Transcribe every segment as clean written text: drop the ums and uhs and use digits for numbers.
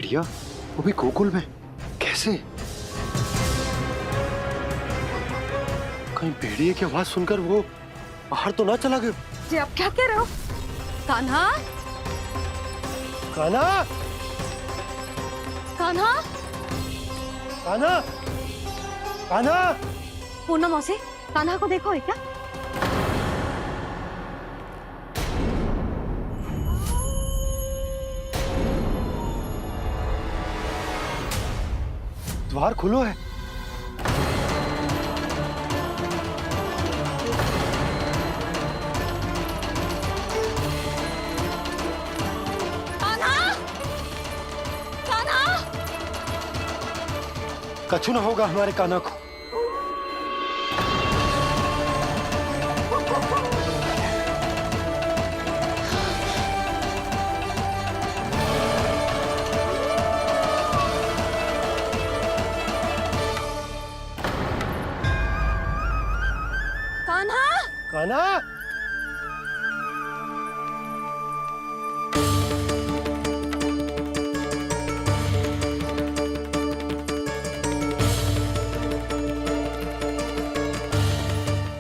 भेड़िया, वो भी गोकुल में, कैसे? कहीं भेड़िए की आवाज सुनकर वो बाहर तो ना चला गया? जी आप क्या कह रहे हो? कान्हा, कान्हा, कान्हा, कान्हा, कान्हा! पूनम मौसी, कान्हा को देखो है क्या? द्वार खुलो है। कान्हा, कान्हा! कछु ना होगा हमारे कान्हा को। कान्हा! कान्हा!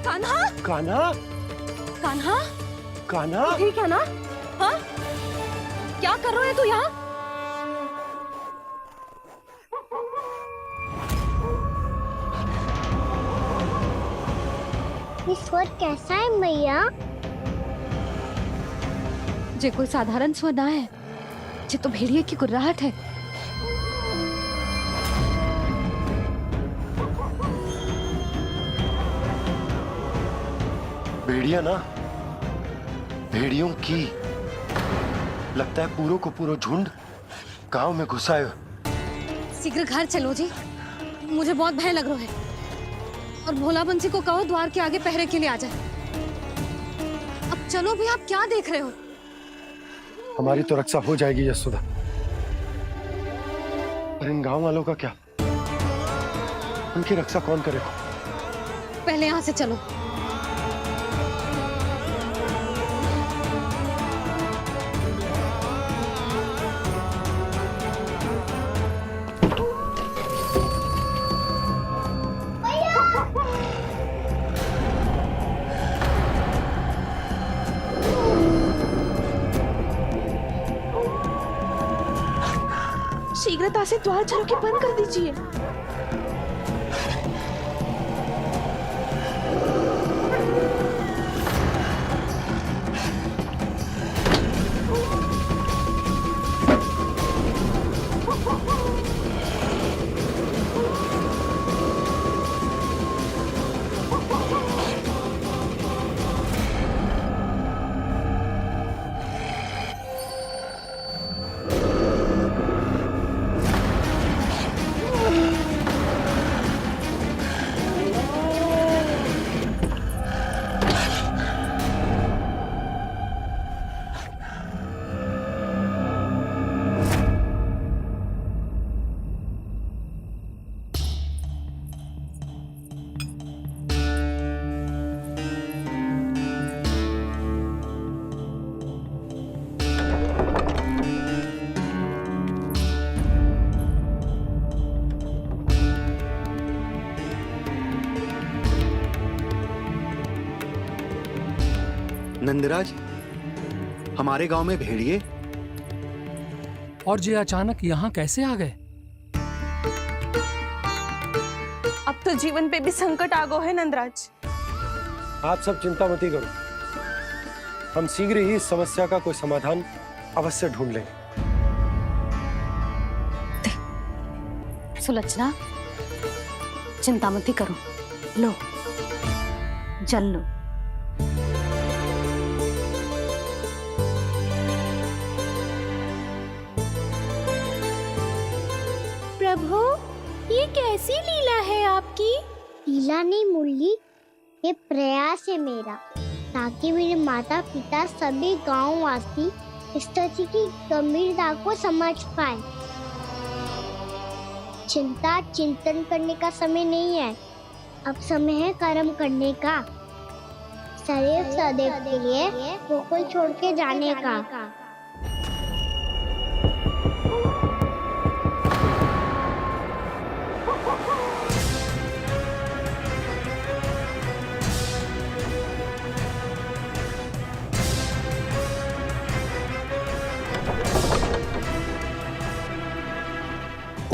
कान्हा! कान्हा! कान्हा! कान्हा! ठीक है ना? हाँ? क्या कर रहे हो तू यहाँ? ये स्वर कैसा है मैया? जे कोई साधारण स्वर ना है, जे तो भेड़िए की गुर्राहट है। भेड़िया ना, भेड़ियों की, लगता है पूरों को पूरा झुंड गांव में घुसा है। शीघ्र घर चलो जी, मुझे बहुत भय लग रहा है। और भोला बंसी को कहो द्वार के आगे पहरे के लिए आ जाए। अब चलो भी, आप क्या देख रहे हो? हमारी तो रक्षा हो जाएगी यशोदा, पर इन गांव वालों का क्या? उनकी रक्षा कौन करेगा? पहले यहाँ से चलो। शीघ्रता से द्वार चलो के बंद कर दीजिए। नंदराज, हमारे गांव में भेड़िए और ये अचानक यहाँ कैसे आ गए? अब तो जीवन पे भी संकट आ गो है नंदराज। आप सब चिंता मत करो, हम शीघ्र ही इस समस्या का कोई समाधान अवश्य ढूंढ लेंगे। सुलक्षणा, चिंता मत करो, लो जल लो। प्रभु, ये कैसी लीला है आपकी? लीला नहीं मुरली, ये प्रयास है मेरा, ताकि मेरे माता पिता सभी गांव वासी स्थिति की गंभीरता को समझ पाए। चिंता चिंतन करने का समय नहीं है, अब समय है कर्म करने का, सदैव सदैव के लिए गोकुल छोड़ के जाने का।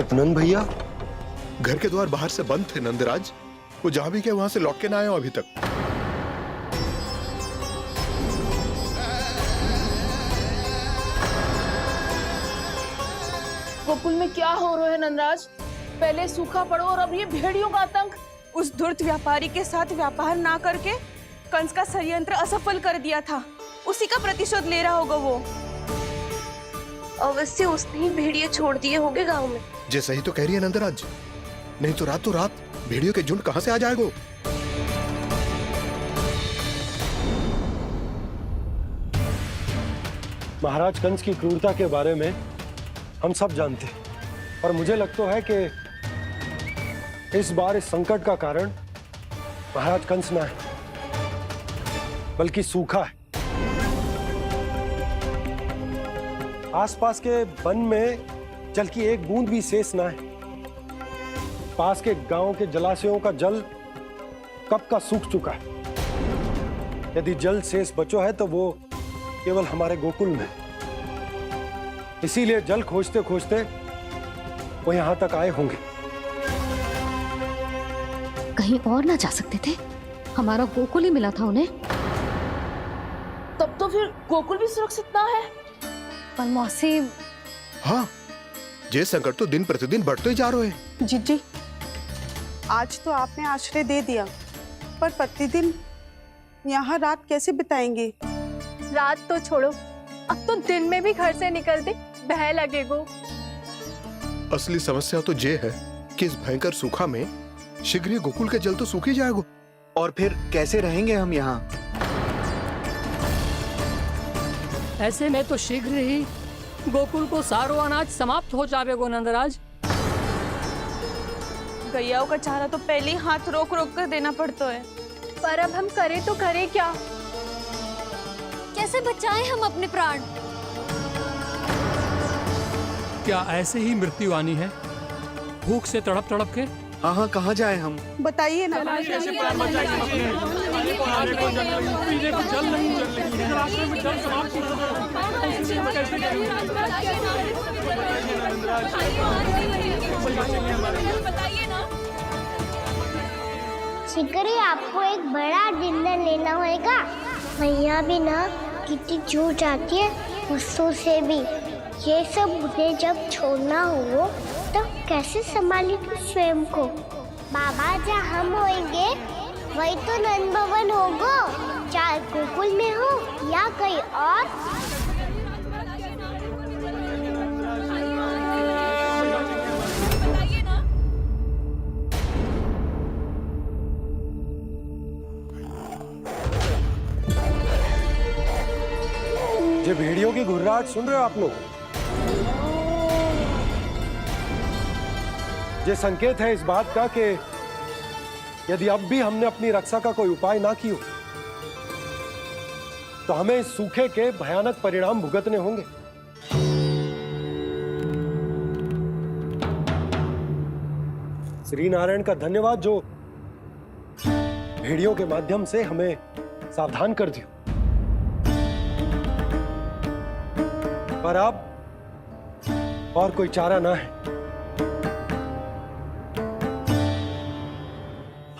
उपनंद भैया, घर के द्वार बाहर से बंद थे नंदराज। वो जहां भी गए वहां से लौट के ना आए हो अभी तक। गोकुल में क्या हो रहा है नंदराज? पहले सूखा पड़ो और अब ये भेड़ियों का आतंक। उस धूर्त व्यापारी के साथ व्यापार ना करके कंस का षड्यंत्र असफल कर दिया था। उसी का प्रतिशोध ले रहा होगा वो। अवश्य उसने ही भेड़िए छोड़ दिए होंगे गांव में। जैसा ही तो कह रही है नंदराज, नहीं तो रात भेड़ियों के झुंड कहां से आ जाएगा? महाराज कंस की क्रूरता के बारे में हम सब जानते हैं और मुझे लगता है कि इस बार इस संकट का कारण महाराज कंस ना है बल्कि सूखा है। आसपास के वन में जल की एक बूंद भी शेष ना है। पास के गांव के जलाशयों का जल कब का सूख चुका है। यदि जल शेष बचो है तो वो केवल हमारे गोकुल में। इसीलिए जल खोजते खोजते वो यहां तक आए होंगे। कहीं और ना जा सकते थे? हमारा गोकुल ही मिला था उन्हें। तब तो फिर गोकुल भी सुरक्षित ना है। पर मौसी, हाँ, ये संकट तो दिन प्रतिदिन बढ़ते ही जा रहे हैं। जीजी, आज तो आपने आश्रय दे दिया, पर प्रतिदिन यहाँ रात कैसे बिताएंगे? रात तो छोड़ो, अब तो दिन में भी घर से निकलते भय लगेगो। असली समस्या तो ये है कि इस भयंकर सूखा में शीघ्र ही गोकुल के जल तो सूख ही जाएगा। और फिर कैसे रहेंगे हम यहाँ? ऐसे में तो शीघ्र ही गोकुल को सारो अनाज समाप्त हो जाएगो नंदराज। गैयाओं का चारा तो पहले ही हाथ रोक रोक कर देना पड़ता है। पर अब हम करें तो करें क्या? कैसे बचाएं हम अपने प्राण? क्या ऐसे ही मृत्यु आनी है, भूख से तड़प तड़प के? हाँ, कहाँ जाए हम? बताइए ना। शीघ्र ही आपको एक बड़ा डिनर लेना होगा। भैया भी ना कितनी जूझ जाती है गुस्सों से भी। ये सब मुझे जब छोड़ना हो तो कैसे संभालेंगे स्वयं को? बाबा जहाँ हम होंगे वही तो नंद भवन होगा, चाहे गोकुल में हो या कहीं और। ये भेड़ियों की घुर्राहट सुन रहे हो आप लोग? ये संकेत है इस बात का कि यदि अब भी हमने अपनी रक्षा का कोई उपाय ना किया तो हमें इस सूखे के भयानक परिणाम भुगतने होंगे। श्री नारायण का धन्यवाद जो भेड़ियों के माध्यम से हमें सावधान कर दिया। पर अब और कोई चारा ना है।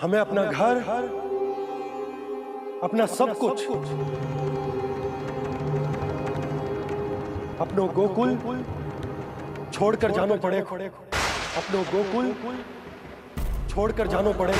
हमें अपना घर, अपना सब कुछ, अपनो गोकुल छोड़कर जानो पड़े। अपनो गोकुल छोड़कर जानो पड़े।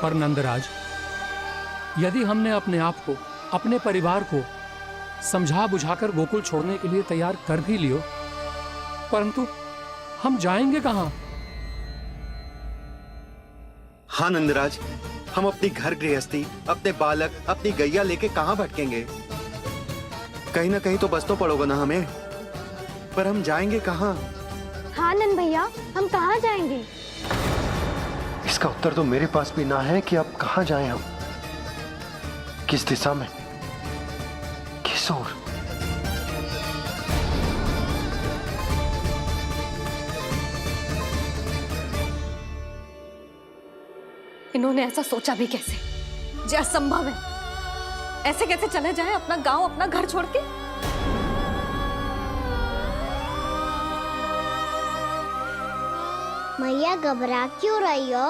पर नंदराज, यदि हमने अपने आप को, अपने परिवार को समझा बुझाकर गोकुल छोड़ने के लिए तैयार कर भी लियो, परंतु हम जाएंगे कहां? हाँ नंदराज, हम अपनी घर गृहस्थी, अपने बालक, अपनी गैया लेके कहाँ भटकेंगे? कहीं ना कहीं तो बस तो पड़ोगा ना हमें, पर हम जाएंगे कहाँ? हाँ नंद भैया, हम कहाँ जाएंगे? इसका उत्तर तो मेरे पास भी ना है कि अब कहाँ जाएं हम, किस दिशा में, किस ओर। इन्होंने ऐसा सोचा भी कैसे? जो असंभव है। ऐसे कैसे चले जाए अपना गांव, अपना घर छोड़ के? मैया घबरा क्यों रही हो?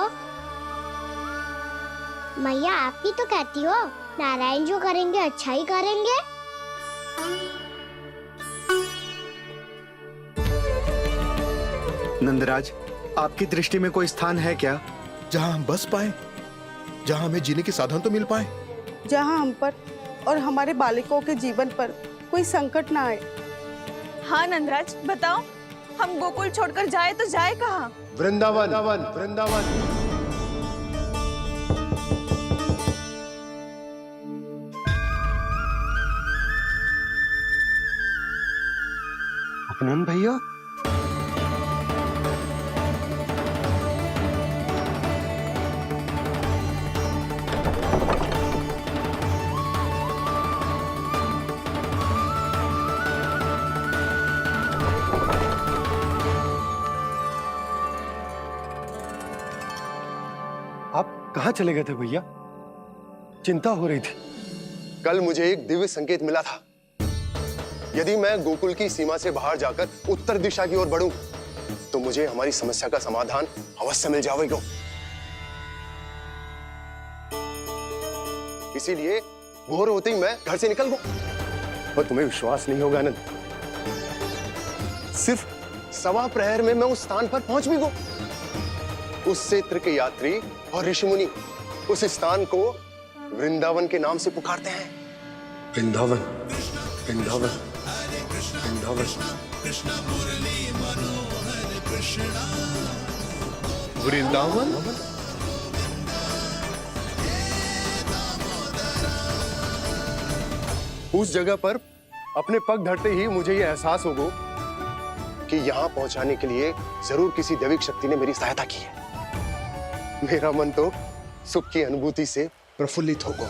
मैया आप ही तो कहती हो नारायण जो करेंगे अच्छा ही करेंगे। नंदराज, आपकी दृष्टि में कोई स्थान है क्या जहां हम बस पाए, जहां हमें जीने के साधन तो मिल पाए, जहाँ हम पर और हमारे बालकों के जीवन पर कोई संकट ना आए। हाँ नंदराज, बताओ, हम गोकुल छोड़कर जाए तो जाए कहाँ? वृंदावन वृंदावन। उपनंद भैया, आप कहाँ चले गए थे भैया? चिंता हो रही थी। कल मुझे एक दिव्य संकेत मिला था। यदि मैं गोकुल की सीमा से बाहर जाकर उत्तर दिशा की ओर बढ़ूं, तो मुझे हमारी समस्या का समाधान अवश्य मिल जाएगा। इसीलिए भोर होते ही मैं घर से निकल गया। पर तुम्हें विश्वास नहीं होगा आनंद, सिर्फ सवा प्रहर में मैं उस स्थान पर पहुंच भी गया। उस क्षेत्र के यात्री और ऋषि मुनि उस स्थान को वृंदावन के नाम से पुकारते हैं। वृंदावन वृंदावन वृंदावन। वृंदावन। उस जगह पर अपने पग धरते ही मुझे यह एहसास होगा कि यहां पहुंचाने के लिए जरूर किसी दैविक शक्ति ने मेरी सहायता की है। मेरा मन तो सुख की अनुभूति से प्रफुल्लित होगा।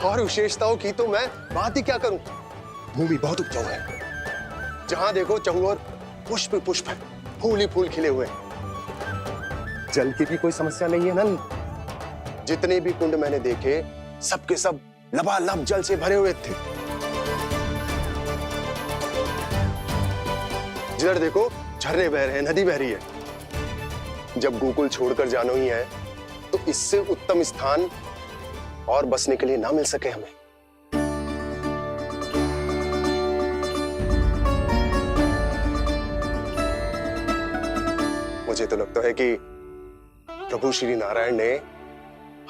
और विशेषताओं की तो मैं बात ही क्या करूं। भूमि बहुत उपजाऊ है, जहां देखो चहुओर पुष्प पुष्प, फूल ही फूल खिले हुए। जल की भी कोई समस्या नहीं है नंद। जितने भी कुंड मैंने देखे, सबके सब लबालब जल से भरे हुए थे। जिधर देखो झरने बह रहे हैं, नदी बह रही है। जब गोकुल छोड़कर जाना ही है, तो इससे उत्तम स्थान और बसने के लिए ना मिल सके हमें। मुझे तो लगता है कि प्रभु श्री नारायण ने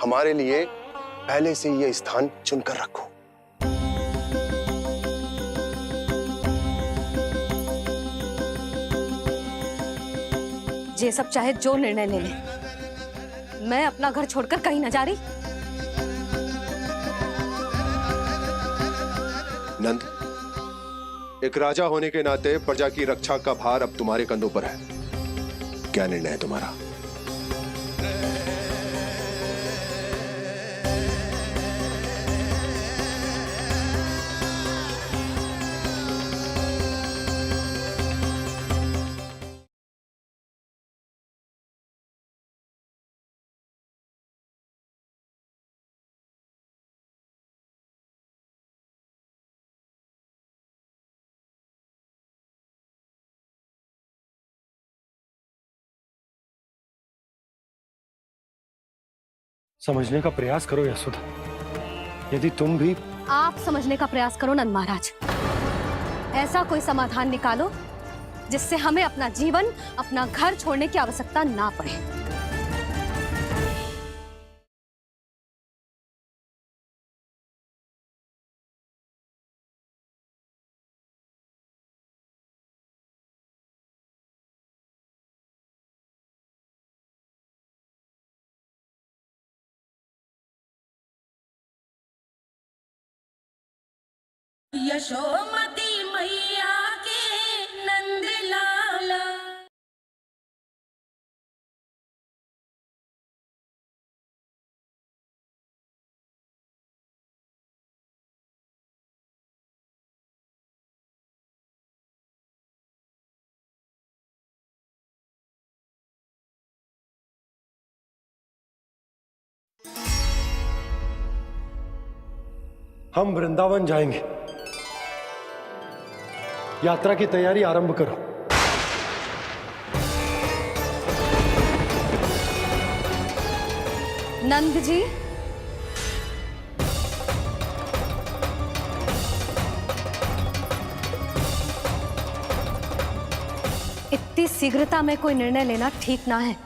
हमारे लिए पहले से यह स्थान चुनकर रखो। ये सब चाहे जो निर्णय ले ले, मैं अपना घर छोड़कर कहीं न जा रही। नंद, एक राजा होने के नाते प्रजा की रक्षा का भार अब तुम्हारे कंधों पर है। क्या निर्णय है तुम्हारा? समझने का प्रयास करो यशोदा। यदि तुम भी आप समझने का प्रयास करो नंद महाराज। ऐसा कोई समाधान निकालो जिससे हमें अपना जीवन, अपना घर छोड़ने की आवश्यकता ना पड़े। यशोमती मैया के नंद लाला। हम वृंदावन जाएंगे। यात्रा की तैयारी आरंभ करो। नंद जी, इतनी शीघ्रता में कोई निर्णय लेना ठीक ना है।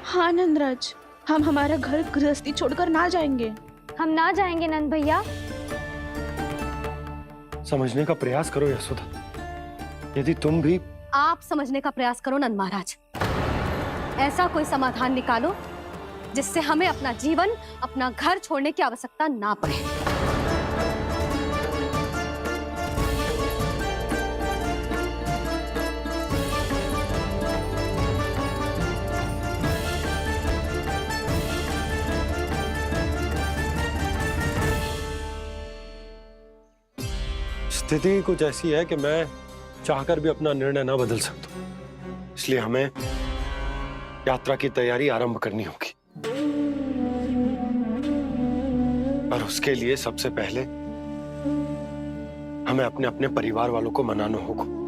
हाँ नंदराज, हम हमारा घर गृहस्थी छोड़कर ना जाएंगे। हम ना जाएंगे नंद भैया। समझने का प्रयास करो यशोदा। यदि तुम भी आप समझने का प्रयास करो नंद महाराज। ऐसा कोई समाधान निकालो जिससे हमें अपना जीवन, अपना घर छोड़ने की आवश्यकता ना पड़े। स्थिति कुछ ऐसी है कि मैं चाहकर भी अपना निर्णय ना बदल सकता, इसलिए हमें यात्रा की तैयारी आरंभ करनी होगी। और उसके लिए सबसे पहले हमें अपने अपने परिवार वालों को मनाना होगा।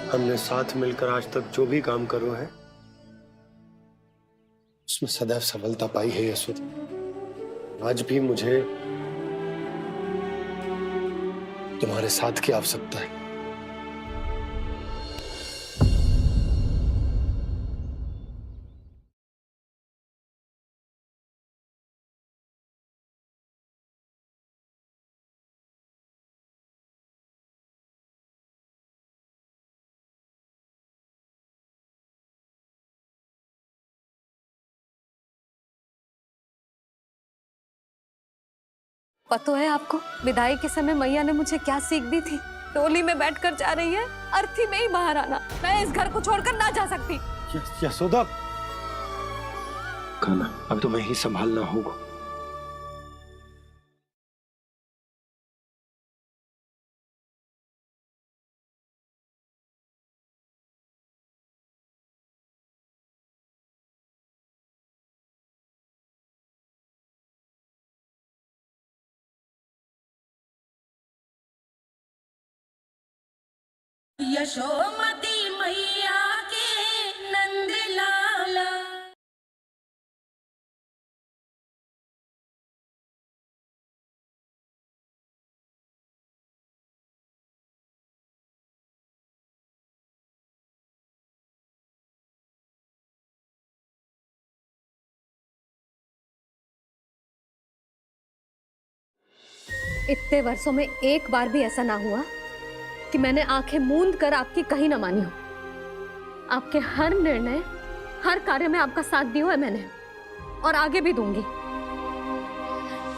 हमने साथ मिलकर आज तक जो भी काम करो है उसमें सदैव सफलता पाई है यशोदा। आज भी मुझे तुम्हारे साथ की आवश्यकता है। पता है आपको विदाई के समय मैया ने मुझे क्या सीख दी थी? टोली में बैठकर जा रही है, अर्थी में ही बाहर आना। मैं इस घर को छोड़कर ना जा सकती। यशोदा, खाना अब तुम्हें ही संभालना होगा। यशोमती मैया के नंद लाला। इतने वर्षों में एक बार भी ऐसा ना हुआ कि मैंने आंखें मूंद कर आपकी कहीं ना मानी हो। आपके हर निर्णय, हर कार्य में आपका साथ दिया है मैंने, और आगे भी दूंगी।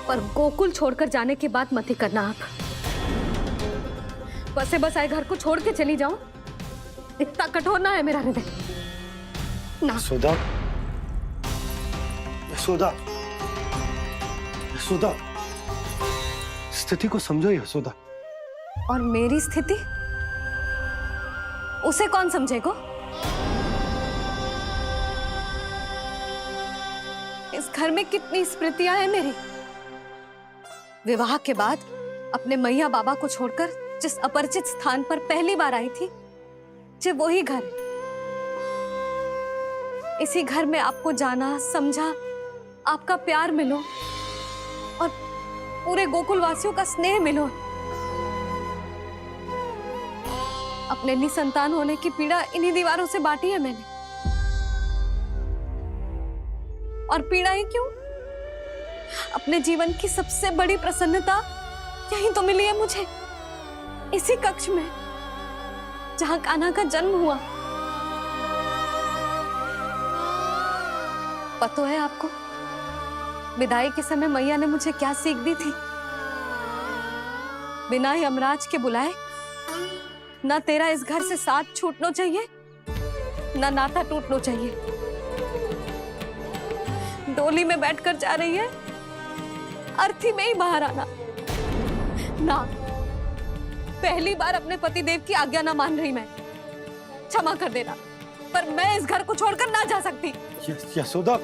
पर गोकुल छोड़कर जाने की बात मत ही करना आप। बसे बसाए घर को छोड़ के चली जाऊं, इतना कठोर ना है मेरा हृदय ना। यशोदा, यशोदा, यशोदा, स्थिति को समझो यशोदा। और मेरी स्थिति उसे कौन समझेगा? इस घर में कितनी स्मृतियां हैं मेरी। विवाह के बाद अपने मैया बाबा को छोड़कर जिस अपरिचित स्थान पर पहली बार आई थी, जो वही घर है। इसी घर में आपको जाना, समझा, आपका प्यार मिलो और पूरे गोकुल वासियों का स्नेह मिलो। अपने निसंतान होने की पीड़ा इन्हीं दीवारों से बांटी है मैंने। और पीड़ा ही क्यों? अपने जीवन की सबसे बड़ी प्रसन्नता यही तो मिली है मुझे, इसी कक्ष में जहां कान्हा का जन्म हुआ। पता है आपको विदाई के समय मैया ने मुझे क्या सीख दी थी? बिना ही यमराज के बुलाए ना तेरा इस घर से साथ छूटना चाहिए, ना नाता टूटना चाहिए। डोली में बैठकर जा रही है, अर्थी में ही बाहर आना ना। पहली बार अपने पतिदेव की आज्ञा ना मान रही मैं, क्षमा कर देना, पर मैं इस घर को छोड़कर ना जा सकती। यशोदा,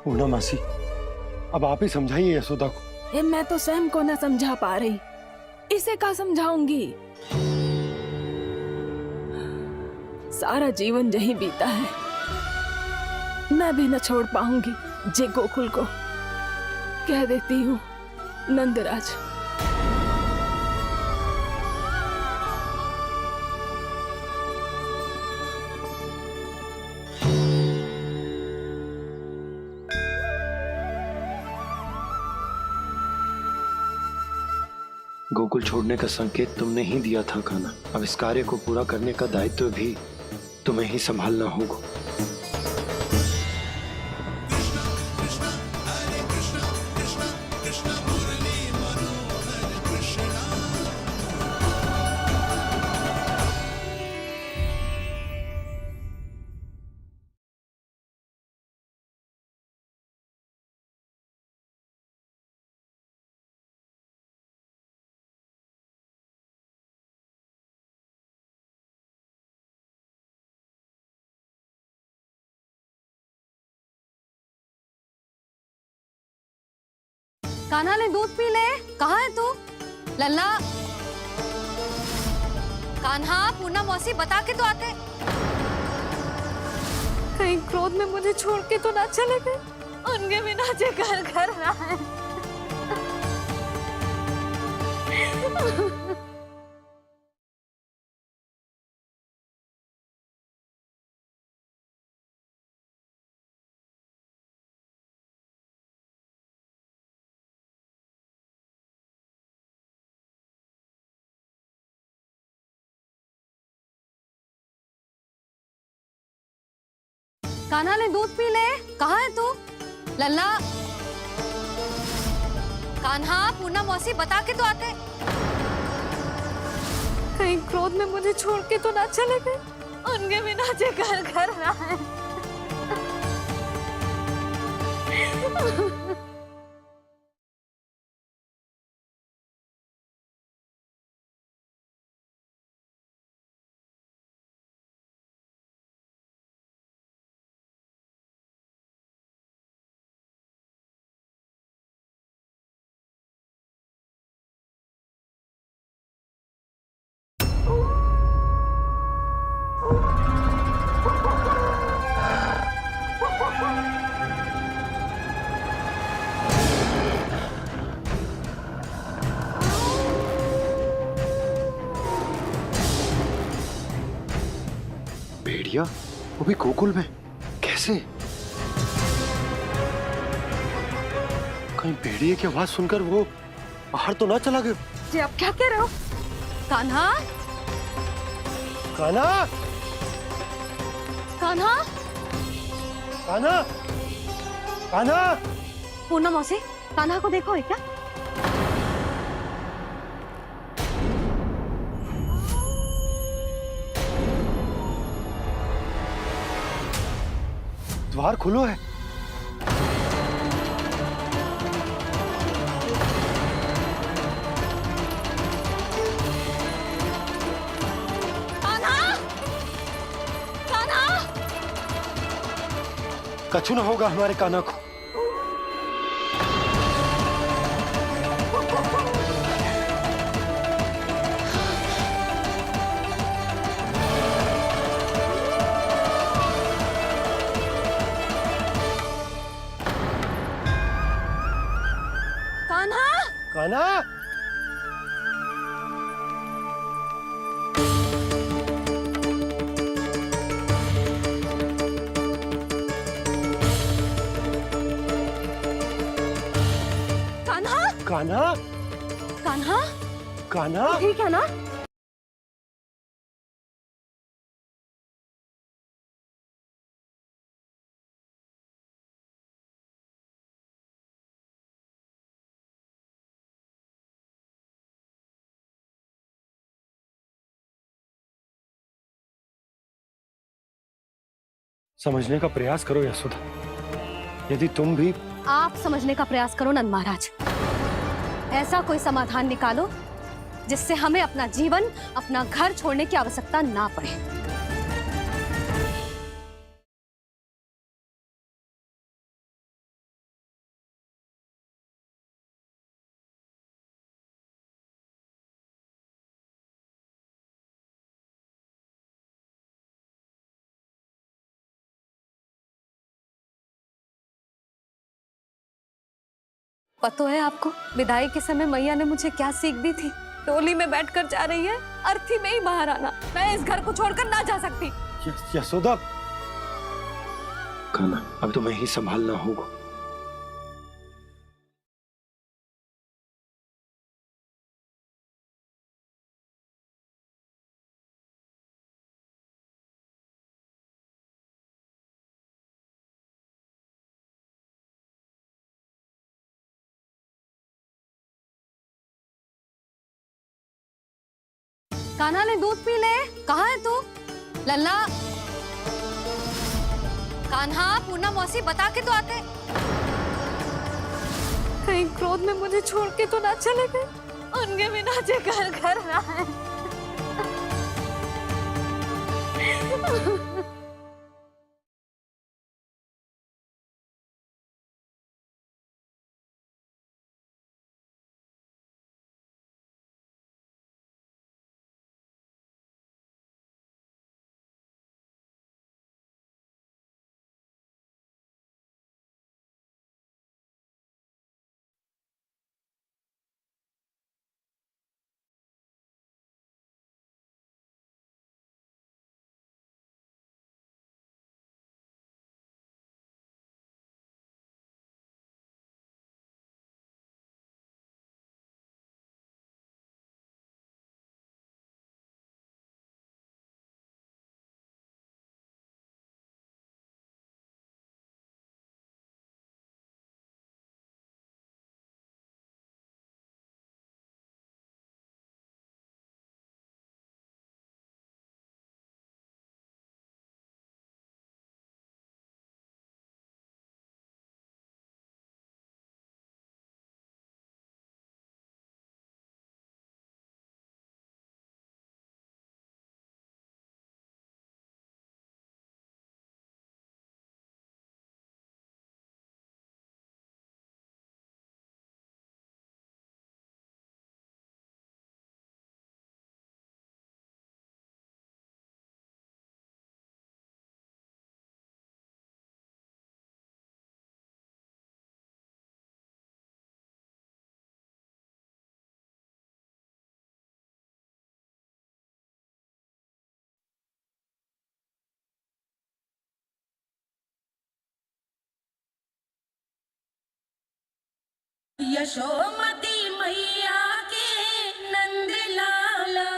पूर्णा मासी, अब आप ही समझाइए यशोदा को। ये मैं तो स्वयं को न समझा पा रही, इसे क्या समझाऊंगी? सारा जीवन यही बीता है, मैं भी न छोड़ पाऊंगी जे गोकुल को। कह देती हूँ नंदराज। गोकुल छोड़ने का संकेत तुमने ही दिया था कान्हा। अब इस कार्य को पूरा करने का दायित्व भी तुम्हें ही संभालना होगा। कान्हा ने दूध पी ले। कहाँ है तू? लल्ला, कान्हा, पूर्णा मौसी बता के तो आते। कहीं क्रोध में मुझे छोड़ के तो ना चले गए। उनके बिना जे घर घर रहा है। कान्हा ने दूध पी ले। कहाँ है तू? लल्ला, कान्हा, पूर्णा मौसी बता के तो आते। कहीं क्रोध में मुझे छोड़ के तो ना चले गए। उनके बिना जे घर घर रहा है। भेड़िया, वो भी गोकुल में? कैसे? कहीं भेड़िए की आवाज सुनकर वो बाहर तो ना चला गया? जी आप क्या कह रहे हो? कान्हा, कान्हा, कान्हा, कान्हा, कान्हा। पूनम मौसी, कान्हा को देखो है क्या? द्वार खुलो है। कान्हा, कान्हा, कछु न होगा हमारे कान्हा को। कान्हा, कान्हा, कान्हा, कान्हा, कान्हा, कान्हा। ठीक है ना? समझने का प्रयास करो यशोदा। यदि तुम भी आप समझने का प्रयास करो नंद महाराज। ऐसा कोई समाधान निकालो जिससे हमें अपना जीवन, अपना घर छोड़ने की आवश्यकता ना पड़े। पता है आपको, विदाई के समय मैया ने मुझे क्या सीख दी थी? टोली में बैठकर जा रही है, अर्थी में ही बाहर आना। मैं इस घर को छोड़कर ना जा सकती। यशोदा, कान्हा, अब तुम्हें ही संभालना होगा। कान्हा ने दूध पी ले। कहाँ है तू? लल्ला, कान्हा, पूनम मौसी बता के तो आते। कहीं क्रोध में मुझे छोड़ के तो ना चले गए। उनके बिना जे घर घर रहा है। यशोमती मैया के नंद लाला।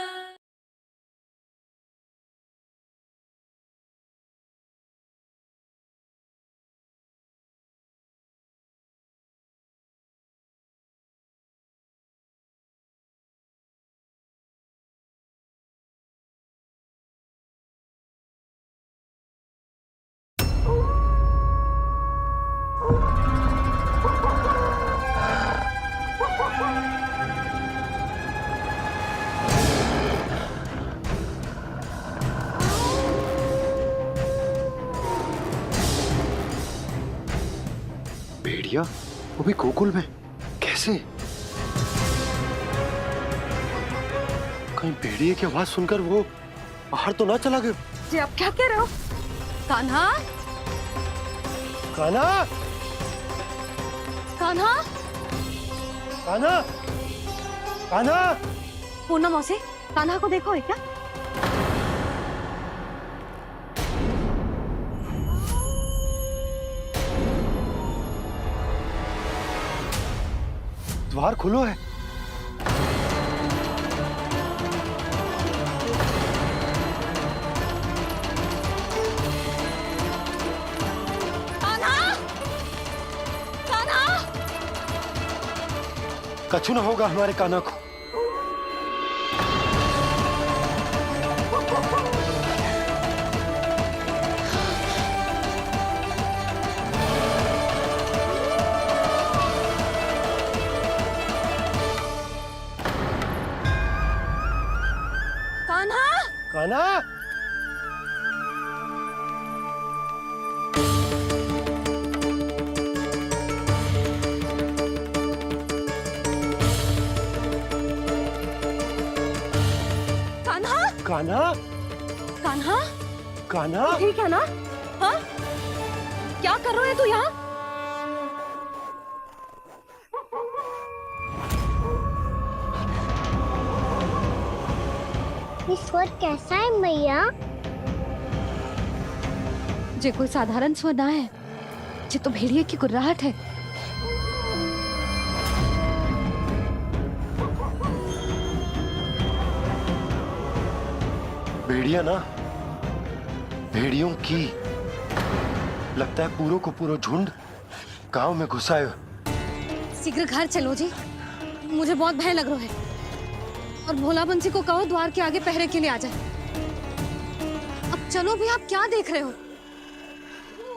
भेड़िया, वो भी गोकुल में, कैसे? कहीं भेड़िए की आवाज सुनकर वो बाहर तो ना चला गया? जी आप क्या कह रहे हो? कान्हा, कान्हा, कान्हा, कान्हा, कान्हा। पूर्णा मौसी, कान्हा को देखो है क्या? द्वार खुलो है। कान्हा, कान्हा, कछु ना होगा हमारे कान्हा को। कान्हा, कान्हा, कान्हा, कान्हा, कान्हा, कान्हा। ठीक है ना? हाँ? क्या कर रहे हो तू यहाँ? ये स्वर कैसा है मैया? जे कोई साधारण स्वर ना है, जे तो भेड़िए की गुर्राहट है। भेड़िया ना, भेड़ियों की। लगता है पूरो को पूरो झुंड गांव में घुसा है। शीघ्र घर चलो जी, मुझे बहुत भय लग रहा है। और भोला बंसी को कहो द्वार के आगे पहरे के लिए आ जाए। अब चलो भी, आप क्या देख रहे हो?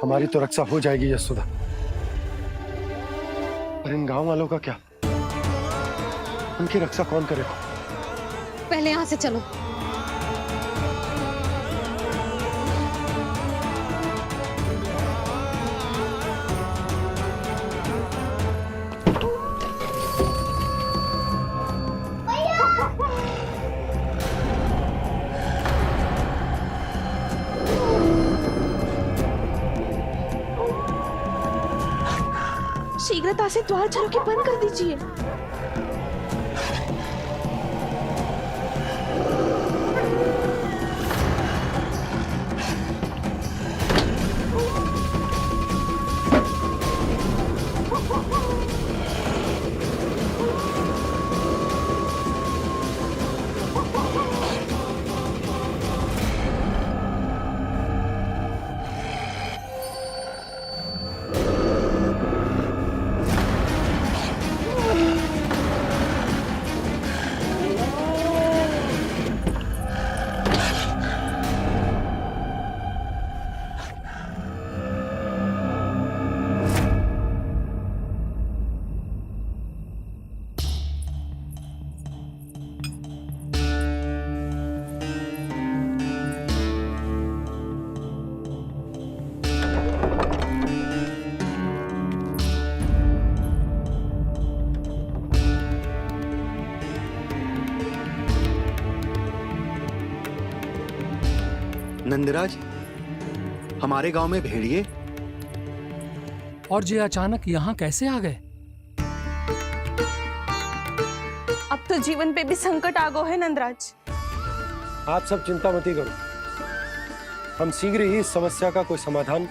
हमारी तो रक्षा हो जाएगी यशोदा, पर इन गांव वालों का क्या? उनकी रक्षा कौन करेगा? पहले यहाँ से चलो। शीघ्रता से द्वार चलो के बंद कर दीजिए। नंदराज, हमारे गांव में भेड़िए? और ये अचानक यहाँ कैसे आ गए? अब तो जीवन पे भी संकट आ गो है नंदराज। आप सब चिंता मत करो, हम शीघ्र ही इस समस्या का कोई समाधान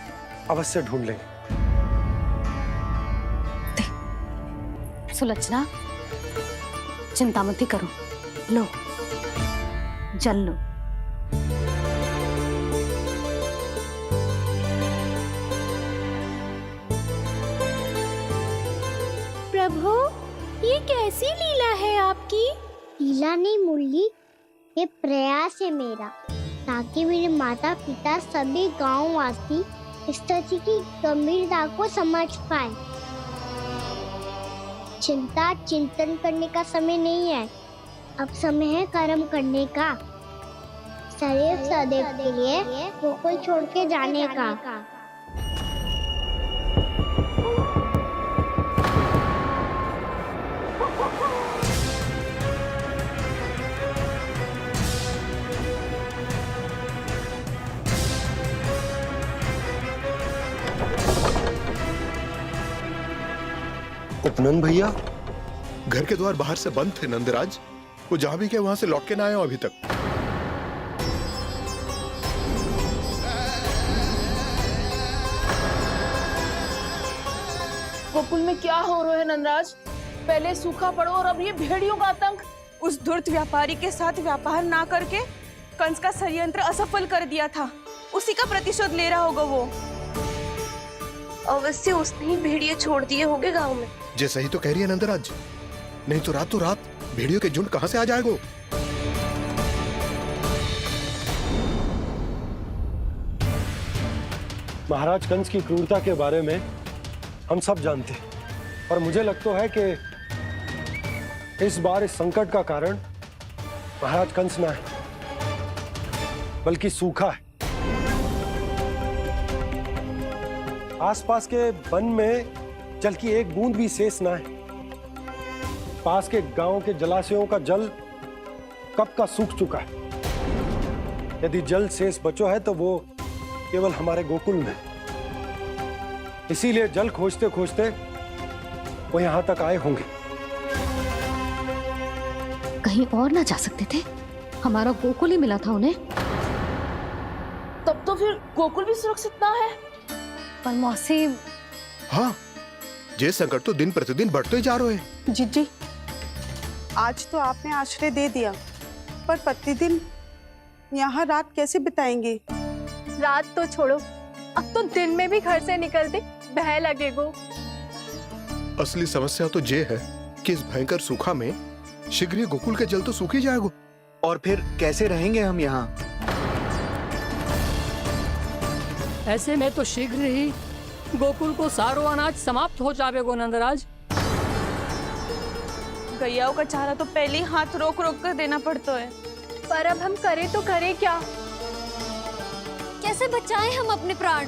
अवश्य ढूंढ लेंगे। सुलक्षणा, चिंता मत करो, लो जल लो। प्रभु, ये कैसी लीला है आपकी? लीला नहीं मुरली, ये प्रयास है मेरा, ताकि मेरे माता पिता सभी गांव वासी इस स्थिति की गंभीरता को समझ पाए। चिंता चिंतन करने का समय नहीं है, अब समय है कर्म करने का, सदैव सदैव के लिए गोकुल छोड़ के जाने का। उपनंद भैया, घर के द्वार बाहर से बंद थे नंदराज। वो जहां भी गए वहां से लौट के ना आए हो अभी तक। गोकुल में क्या हो रहा है नंदराज? पहले सूखा पड़ो और अब ये भेड़ियों का आतंक। उस धूर्त व्यापारी के साथ व्यापार ना करके कंस का षड्यंत्र असफल कर दिया था। उसी का प्रतिशोध ले रहा होगा वो। अवश्य उसने ही भेड़िए छोड़ दिए होंगे गांव में। जैसा ही तो कह रही है नंदराज, नहीं तो रात भेड़ियों के झुंड कहां से आ जाएगा? महाराज कंस की क्रूरता के बारे में हम सब जानते हैं, और मुझे लगता है कि इस बार इस संकट का कारण महाराज कंस ना है, बल्कि सूखा है। आसपास के वन में जल की एक बूंद भी शेष ना है। पास के गांव के जलाशयों का जल कब का सूख चुका है। यदि जल शेष बचो है तो वो केवल हमारे गोकुल में। इसीलिए जल खोजते खोजते वो यहां तक आए होंगे। कहीं और ना जा सकते थे? हमारा गोकुल ही मिला था उन्हें। तब तो फिर गोकुल भी सुरक्षित ना है। पर मौसी, हाँ, ये संकट तो दिन प्रतिदिन बढ़ते जा रहे हैं। जीजी, आज तो आपने आश्रय दे दिया, पर प्रतिदिन यहाँ रात कैसे बिताएंगे? रात तो छोड़ो, अब तो दिन में भी घर से निकलते भय लगेगो। असली समस्या तो ये है कि इस भयंकर सूखा में शीघ्र ही गोकुल के जल तो सूख ही जाएगा। और फिर कैसे रहेंगे हम यहाँ? ऐसे में तो शीघ्र ही गोकुल को सारो अनाज समाप्त हो जाएगा नंदराज। गैयाओं का चारा तो पहले ही हाथ रोक रोक कर देना पड़ता है। पर अब हम करें तो करें क्या? कैसे बचाएं हम अपने प्राण?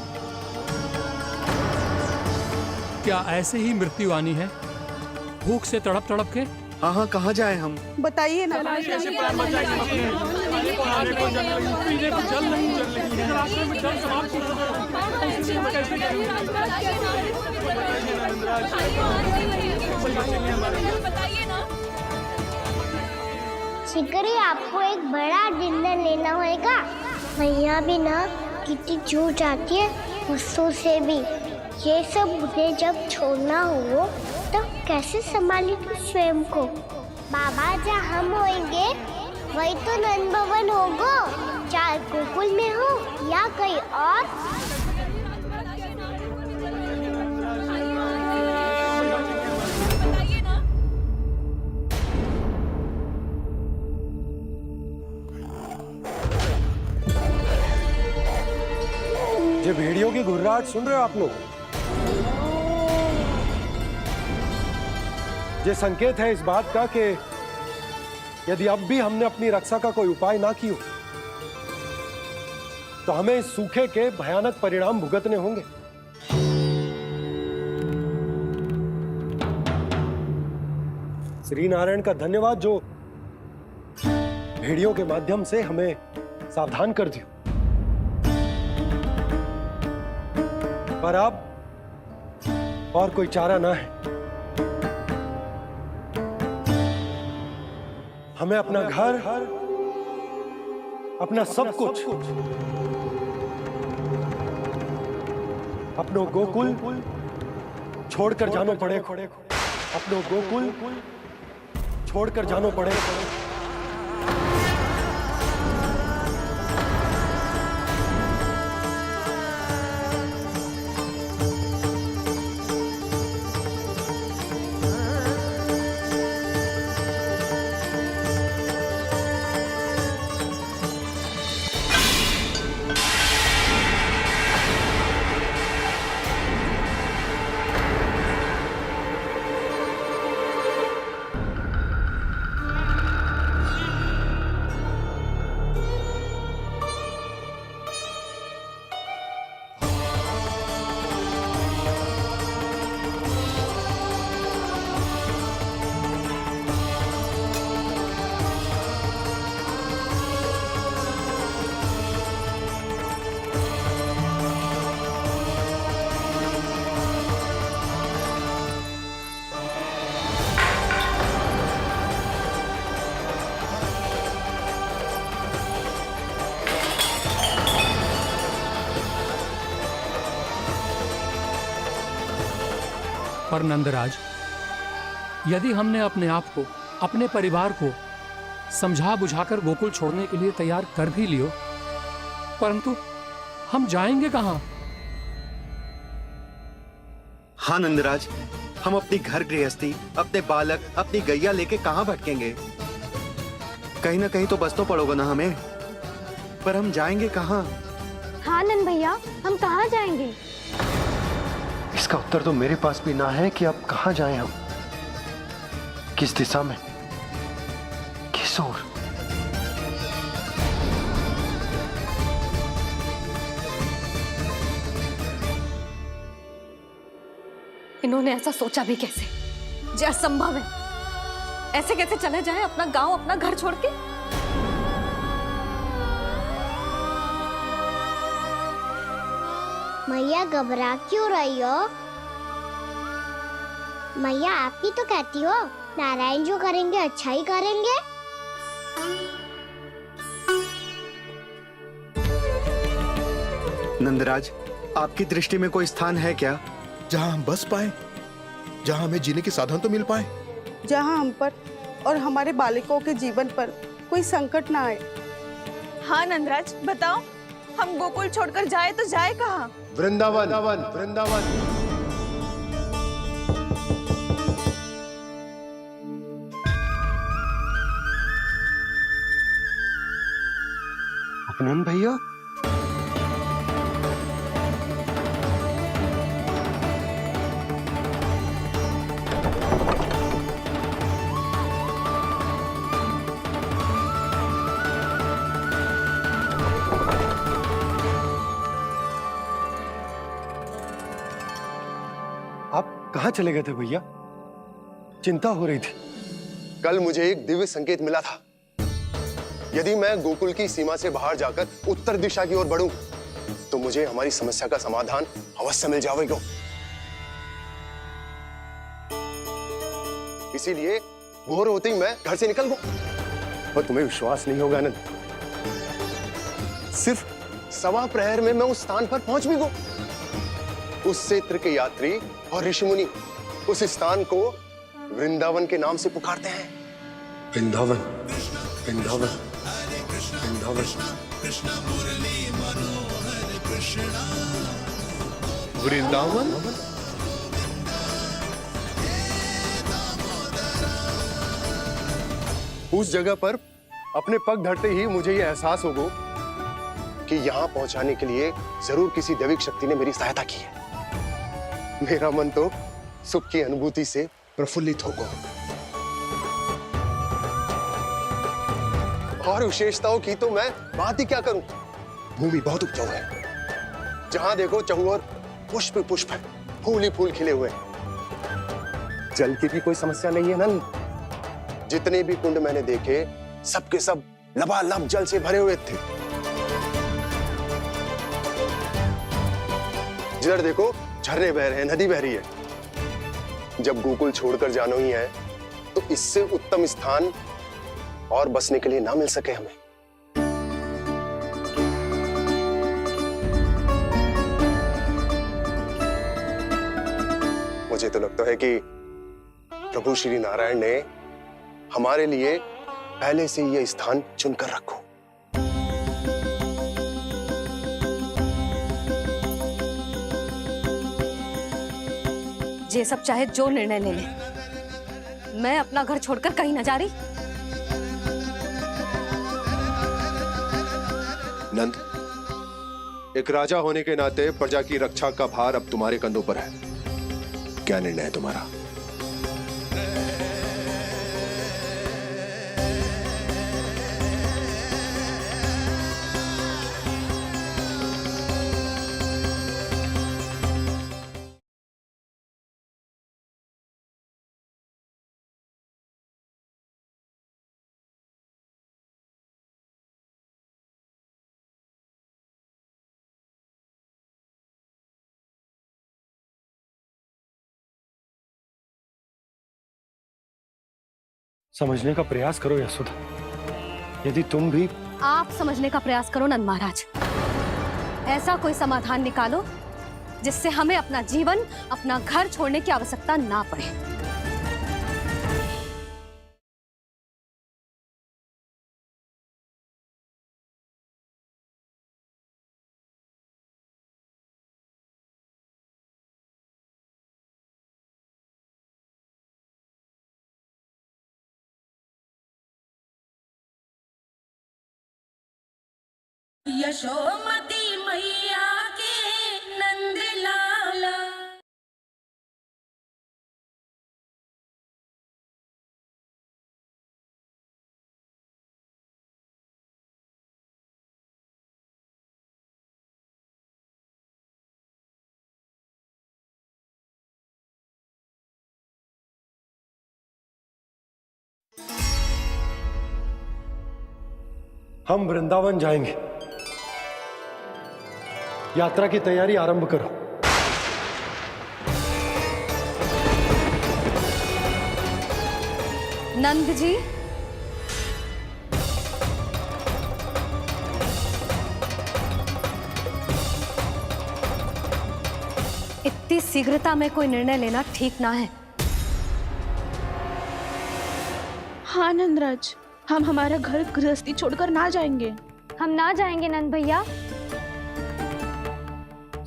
क्या ऐसे ही मृत्यु आनी है, भूख से तड़प तड़प के? हाँ, कहाँ जाएं हम? बताइए ना। जल नहीं जल रही है, रास्ते में जल समाप्त हो रहा शिकारी, आपको एक बड़ा डिनर लेना होगा। मैया भी ना कितनी झूठ आती है गुस्सों से भी। ये सब मुझे जब छोड़ना हो तो कैसे संभाली तू स्वयं को? बाबा जहाँ हम होंगे वही तो नंद भवन होगा, चाहे गोकुल में हो या कहीं और। ये भेड़ियों की घुर्राहट सुन रहे हो आप लोग? ये संकेत है इस बात का कि यदि अब भी हमने अपनी रक्षा का कोई उपाय ना किया तो हमें इस सूखे के भयानक परिणाम भुगतने होंगे। श्री नारायण का धन्यवाद जो भेड़ियों के माध्यम से हमें सावधान कर दिया। पर अब और कोई चारा ना है। हमें अपना घर, अपना सब कुछ, अपनो गोकुल छोड़कर जाना पड़ेगा। अपनो गोकुल छोड़कर जाना पड़ेगा। पर नंदराज, यदि हमने अपने आप को, अपने परिवार को समझा बुझाकर गोकुल छोड़ने के लिए तैयार कर भी लियो, परंतु हम जाएंगे कहां? हाँ नंदराज, हम अपनी घर गृहस्थी, अपने बालक, अपनी गैया लेके कहां भटकेंगे? कहीं ना कहीं तो बस तो पड़ोगा ना हमें, पर हम जाएंगे कहां? हाँ नंद भैया, हम कहाँ जाएंगे? इसका उत्तर तो मेरे पास भी ना है कि अब कहां जाएं हम, किस दिशा में, किस ओर। इन्होंने ऐसा सोचा भी कैसे? जो असंभव है। ऐसे कैसे चले जाए अपना गांव, अपना घर छोड़ के? मैया घबरा क्यों रही हो? मैया आप ही तो कहती हो नारायण जो करेंगे अच्छा ही करेंगे। नंदराज, आपकी दृष्टि में कोई स्थान है क्या जहां हम बस पाए, जहां हमें जीने के साधन तो मिल पाए, जहाँ हम पर और हमारे बालकों के जीवन पर कोई संकट ना आए। हाँ नंदराज, बताओ, हम गोकुल छोड़कर जाए तो जाए कहाँ? वृंदावन वृंदावन। उपनंद भैया, आप कहाँ चले गए थे भैया? चिंता हो रही थी। कल मुझे एक दिव्य संकेत मिला था। यदि मैं गोकुल की सीमा से बाहर जाकर उत्तर दिशा की ओर बढ़ूं, तो मुझे हमारी समस्या का समाधान अवश्य मिल जाएगा। इसीलिए भोर होते ही मैं घर से निकल गया। और तुम्हें विश्वास नहीं होगा आनंद, सिर्फ 1.25 प्रहर में मैं उस स्थान पर पहुंच भी गया। उस क्षेत्र के यात्री और ऋषिमुनि उस स्थान को वृंदावन के नाम से पुकारते हैं। वृंदावन, वृंदावन, वृंदावन। वृंदावन। उस जगह पर अपने पग धरते ही मुझे यह एहसास होगा कि यहां पहुंचाने के लिए जरूर किसी दैविक शक्ति ने मेरी सहायता की है। मेरा मन तो सुख की अनुभूति से प्रफुल्लित होगा। और विशेषताओं की तो मैं बात ही क्या करूं। भूमि बहुत उपजाऊ है, जहां देखो चहुओर पुष्प पुष्प है, फूल ही फूल खिले हुए। जल की भी कोई समस्या नहीं है नंद। जितने भी कुंड मैंने देखे, सबके सब लबालब जल से भरे हुए थे। जिधर देखो झरने बह रहे हैं, नदी बह रही है। जब गोकुल छोड़कर जाना ही है, तो इससे उत्तम स्थान और बसने के लिए ना मिल सके हमें। मुझे तो लगता है कि प्रभु श्री नारायण ने हमारे लिए पहले से यह स्थान चुनकर रखो। ये सब चाहे जो निर्णय ले ले, मैं अपना घर छोड़कर कहीं न जा रही। नंद, एक राजा होने के नाते प्रजा की रक्षा का भार अब तुम्हारे कंधों पर है। क्या निर्णय है तुम्हारा? समझने का प्रयास करो यशोदा। यदि तुम भी आप समझने का प्रयास करो नंद महाराज। ऐसा कोई समाधान निकालो जिससे हमें अपना जीवन, अपना घर छोड़ने की आवश्यकता ना पड़े। यशोमती मैया के नंद लाला। हम वृंदावन जाएंगे। यात्रा की तैयारी आरंभ करो। नंद जी, इतनी शीघ्रता में कोई निर्णय लेना ठीक ना है। हाँ नंदराज, हम हमारा घर गृहस्थी छोड़कर ना जाएंगे। हम ना जाएंगे नंद भैया।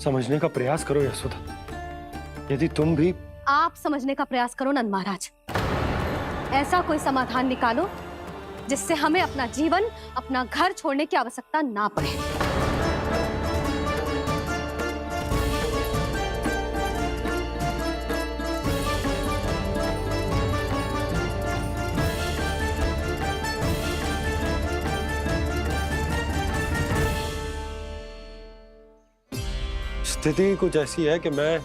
समझने का प्रयास करो यशोदा। यदि तुम भी आप समझने का प्रयास करो नंद महाराज। ऐसा कोई समाधान निकालो जिससे हमें अपना जीवन, अपना घर छोड़ने की आवश्यकता ना पड़े। स्थिति कुछ ऐसी है कि मैं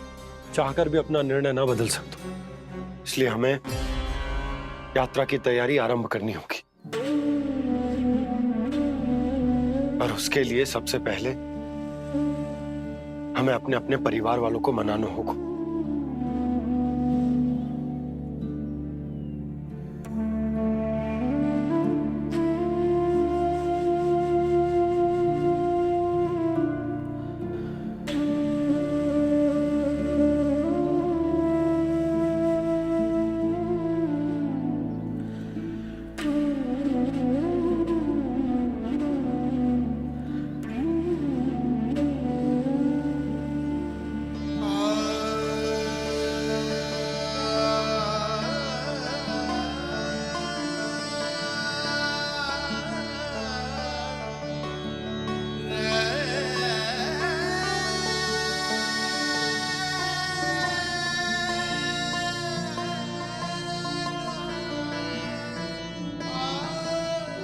चाहकर भी अपना निर्णय ना बदल सकता, इसलिए हमें यात्रा की तैयारी आरंभ करनी होगी। और उसके लिए सबसे पहले हमें अपने अपने परिवार वालों को मनाना होगा।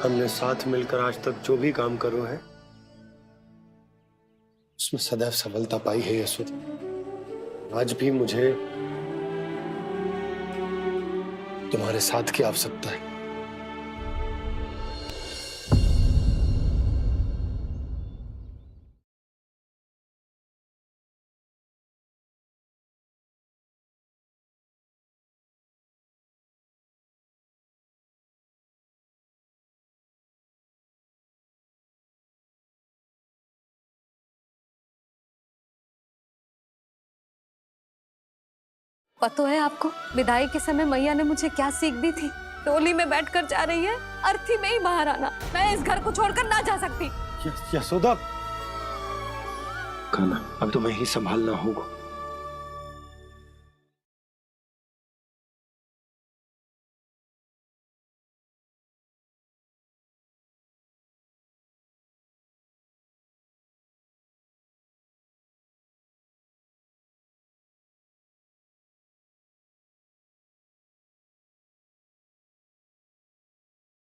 हमने साथ मिलकर आज तक जो भी काम करो है उसमें सदैव सफलता पाई है यशोदा। आज भी मुझे तुम्हारे साथ की आवश्यकता है। पता है आपको, विदाई के समय मैया ने मुझे क्या सीख दी थी? टोली में बैठकर जा रही है, अर्थी में ही बाहर आना। मैं इस घर को छोड़कर ना जा सकती। यशोदा, खाना अब तुम्हें ही संभालना होगा।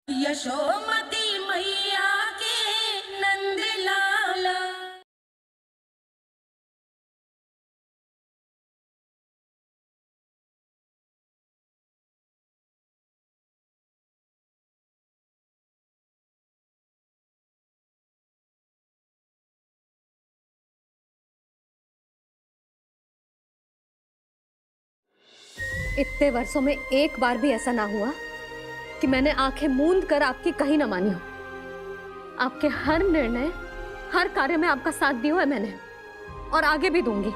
यशोमती मैया के नंद लाला। इतने वर्षों में एक बार भी ऐसा ना हुआ कि मैंने आंखें मूंद कर आपकी कहीं ना मानी हो। आपके हर निर्णय, हर कार्य में आपका साथ दिया है मैंने, और आगे भी दूंगी।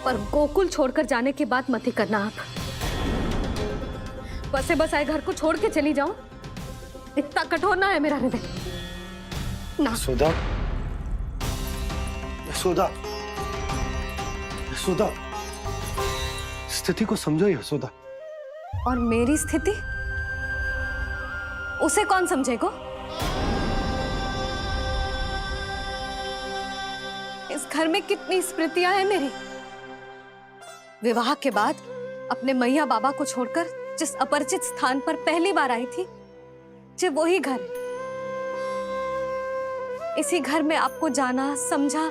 पर गोकुल छोड़कर जाने की बात मत ही करना आप। बसे बस आए घर को छोड़ के चली जाऊं, इतना कठोर ना है मेरा हृदय ना। यशोदा, यशोदा, यशोदा, स्थिति को समझो यशोदा। और मेरी स्थिति उसे कौन समझेगा? इस घर में कितनी स्मृतियां हैं मेरी। विवाह के बाद अपने मैया बाबा को छोड़कर जिस अपरिचित स्थान पर पहली बार आई थी, जो वही घर है। इसी घर में आपको जाना, समझा,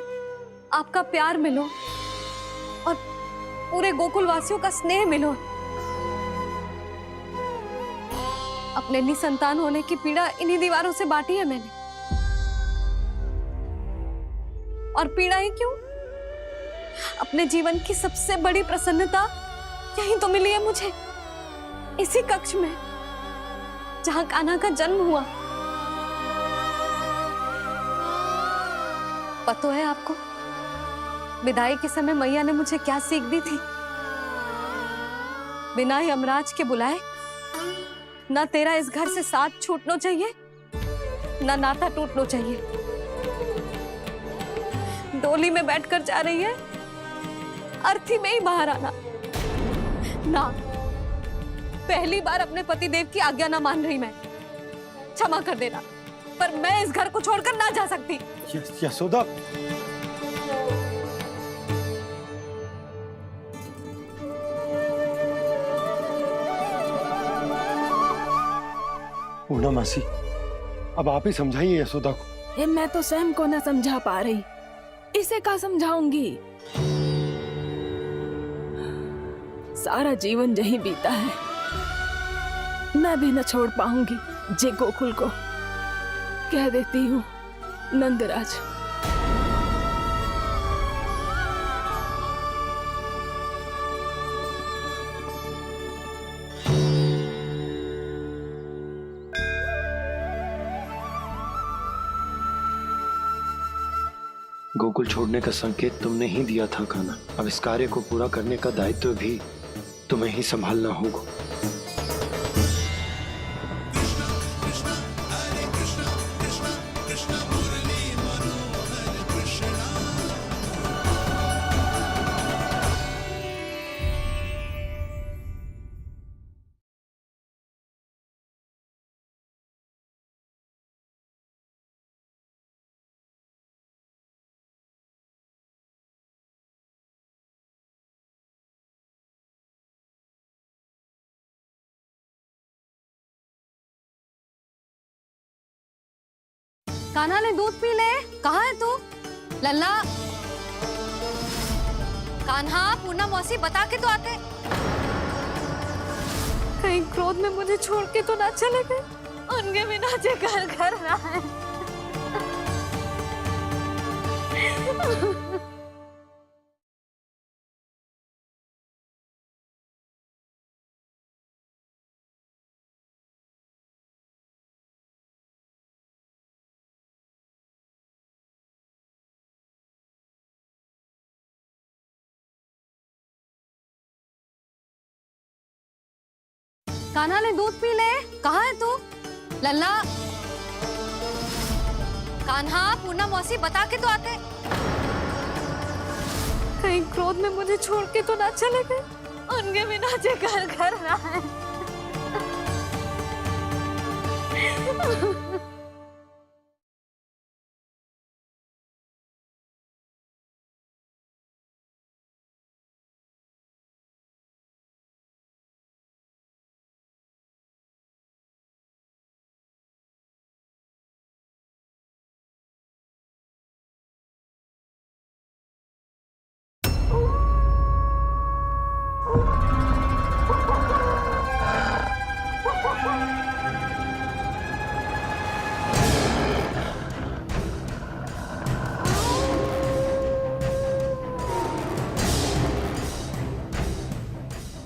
आपका प्यार मिलो और पूरे गोकुल वासियों का स्नेह मिलो। अपने निसंतान होने की पीड़ा इन्हीं दीवारों से बांटी है मैंने। और पीड़ा ही क्यों? अपने जीवन की सबसे बड़ी प्रसन्नता यहीं तो मिली है मुझे, इसी कक्ष में जहां कान्हा का जन्म हुआ। पता है आपको विदाई के समय मैया ने मुझे क्या सीख दी थी? बिना यमराज के बुलाए ना तेरा इस घर से साथ छूटना चाहिए, ना नाता टूटना चाहिए। डोली में बैठकर जा रही है, अर्थी में ही बाहर आना ना। पहली बार अपने पति देव की आज्ञा ना मान रही मैं, क्षमा कर देना, पर मैं इस घर को छोड़कर ना जा सकती। यशोदा, पूना मासी, अब आप ही समझाइए यशोदा को। ये मैं तो स्वयं को न समझा पा रही, इसे क्या समझाऊंगी? सारा जीवन यही बीता है, मैं भी न छोड़ पाऊंगी जे गोकुल को। कह देती हूँ नंदराज। गोकुल छोड़ने का संकेत तुमने ही दिया था कान्हा। अब इस कार्य को पूरा करने का दायित्व भी तुम्हें ही संभालना होगा। कान्हा ने दूध पी ले। कहाँ है तू? लल्ला, कान्हा, पूना मौसी बता के तो आते। कहीं क्रोध में मुझे छोड़ के तो ना चले गए। उनके बिना जे घर घर ना है। कान्हा ने दूध पी ले। कहाँ है तू? लल्ला, कान्हा, पूना मौसी बता के तो आते। कहीं क्रोध में मुझे छोड़ के तो ना चले गए। उनके बिना जे घर घर ना है।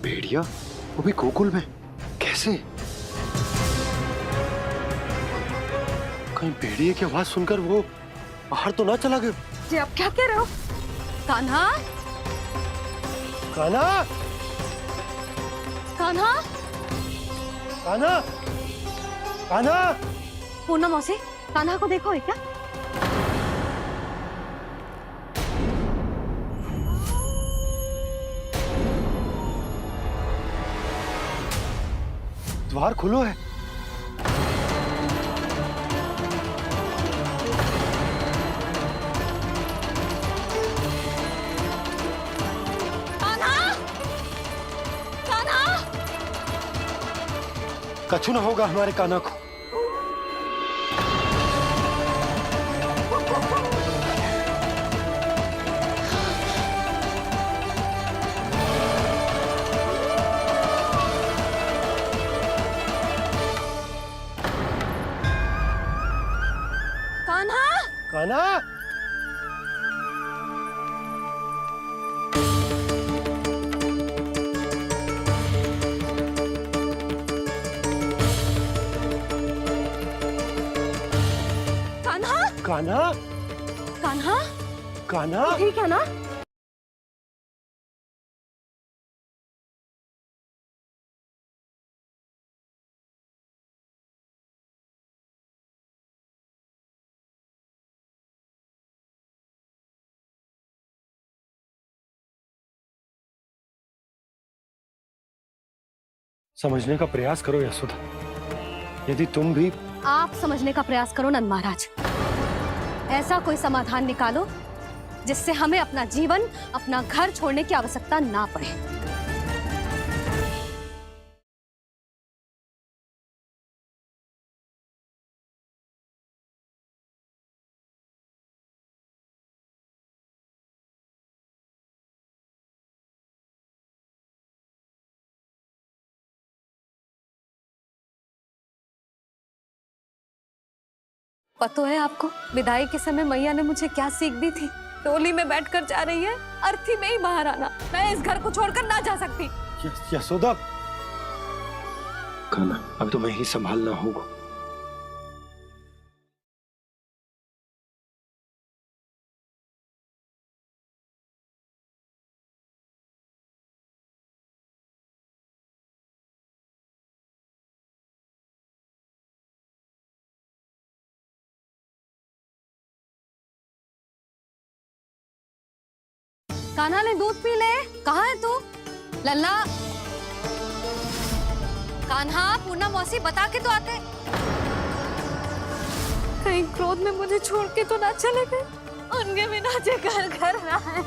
भेड़िया, वो भी गोकुल में, कैसे? कहीं भेड़िए की आवाज सुनकर वो बाहर तो ना चला गया? जी आप क्या कह रहे हो? कान्हा, कान्हा, कान्हा, कान्हा, कान्हा। पूर्णा मौसी, कान्हा को देखो है क्या? द्वार खुलो है। कान्हा, कान्हा, कछु ना होगा हमारे कान्हा को। कान्हा, कान्हा, कान्हा, कान्हा, कान्हा, कान्हा। ठीक है ना? समझने का प्रयास करो यशोदा। यदि तुम भी आप समझने का प्रयास करो नंद महाराज। ऐसा कोई समाधान निकालो जिससे हमें अपना जीवन, अपना घर छोड़ने की आवश्यकता ना पड़े। पता है आपको, विदाई के समय मैया ने मुझे क्या सीख दी थी? टोली में बैठकर जा रही है, अर्थी में ही बाहर आना। मैं इस घर को छोड़कर ना जा सकती। यशोदा, कान्हा, अब तुम्हें ही संभालना होगा। कान्हा ने दूध पी ले। कहाँ है तू? लल्ला, कान्हा, पूर्णा मौसी बता के तो आते। कहीं क्रोध में मुझे छोड़ के तो ना चले गए। उनके बिना जे घर घर रहा है।